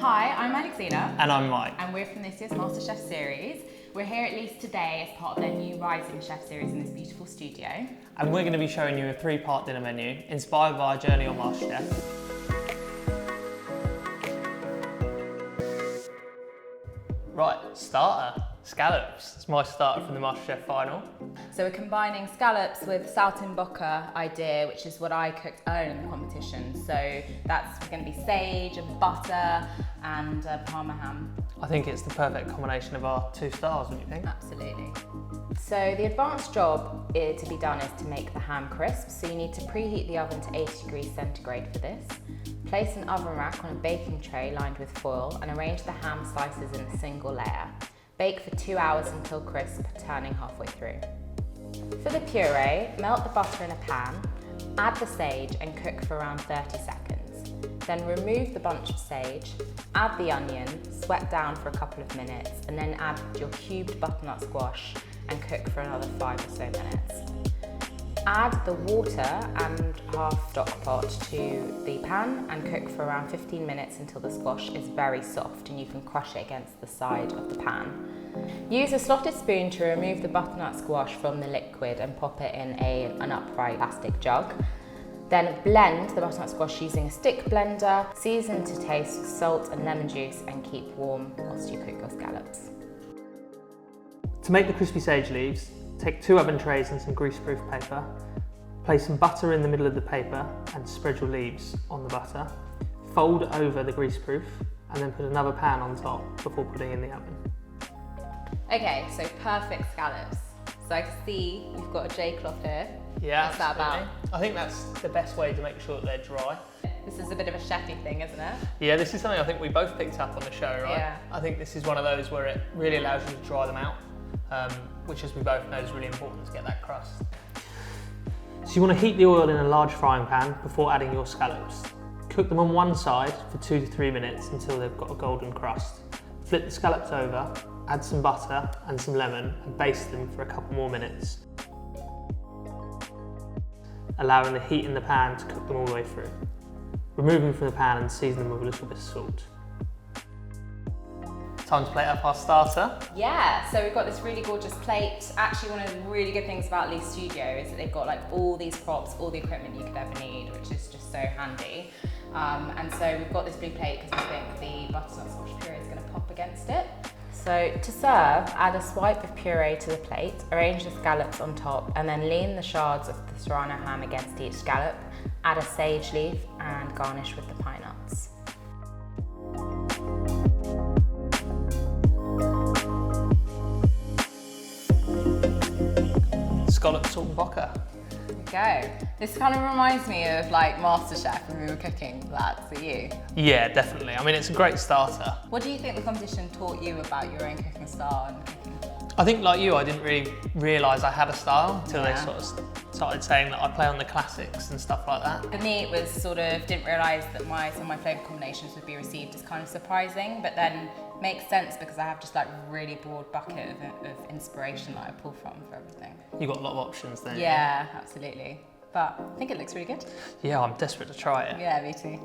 Hi, I'm Alexina. And I'm Mike. And we're from this year's MasterChef series. We're here at Leiths today as part of their new Rising Chef series in this beautiful studio. And we're going to be showing you a 3-part dinner menu inspired by our journey on MasterChef. Right, starter. Scallops. It's my starter from the MasterChef final. So we're combining scallops with Saltimbocca idea, which is what I cooked earlier in the competition. So that's going to be sage and butter and parma ham. I think it's the perfect combination of our 2 stars, don't you think? Absolutely. So the advanced job to be done is to make the ham crisp. So you need to preheat the oven to 80 degrees centigrade for this. Place an oven rack on a baking tray lined with foil and arrange the ham slices in a single layer. Bake for 2 hours until crisp, turning halfway through. For the puree, melt the butter in a pan, add the sage and cook for around 30 seconds. Then remove the bunch of sage, add the onion, sweat down for a couple of minutes, and then add your cubed butternut squash and cook for another 5 or so minutes. Add the water and half stock pot to the pan and cook for around 15 minutes until the squash is very soft and you can crush it against the side of the pan. Use a slotted spoon to remove the butternut squash from the liquid and pop it in an upright plastic jug. Then blend the butternut squash using a stick blender, season to taste with salt and lemon juice and keep warm whilst you cook your scallops. To make the crispy sage leaves, take 2 oven trays and some greaseproof paper. Place some butter in the middle of the paper and spread your leaves on the butter. Fold over the greaseproof and then put another pan on top before putting in the oven. Okay, so perfect scallops. So I can see you've got a J-cloth here. Yeah, what's that about? I think that's the best way to make sure that they're dry. This is a bit of a chefy thing, isn't it? Yeah, this is something I think we both picked up on the show, right? Yeah. I think this is one of those where it really allows you to dry them out, which, as we both know, is really important to get that crust. So you want to heat the oil in a large frying pan before adding your scallops. Cook them on one side for 2 to 3 minutes until they've got a golden crust. Flip the scallops over, add some butter and some lemon and baste them for a couple more minutes, allowing the heat in the pan to cook them all the way through. Remove them from the pan and season them with a little bit of salt. Time to plate up our starter. Yeah, so we've got this really gorgeous plate. Actually, one of the really good things about Leiths Studio is that they've got like all these props, all the equipment you could ever need, which is just so handy. And so we've got this blue plate because we think the butternut squash puree is going to pop against it. So to serve, add a swipe of puree to the plate, arrange the scallops on top, and then lean the shards of the serrano ham against each scallop. Add a sage leaf and garnish with the pine nuts. Scallop Saltimbocca. There we go. This kind of reminds me of like MasterChef when we were cooking that for you. Yeah, definitely. I mean, it's a great starter. What do you think the competition taught you about your own cooking style and cooking? I think, like you, I didn't really realise I had a style until they Yeah. sort of started saying that I play on the classics and stuff like that. For me, it was sort of, didn't realise that some of my flavour combinations would be received as kind of surprising, but then makes sense because I have just like a really broad bucket of inspiration that I pull from for everything. You've got a lot of options there. Yeah, absolutely. But I think it looks really good. Yeah, I'm desperate to try it. Yeah, me too.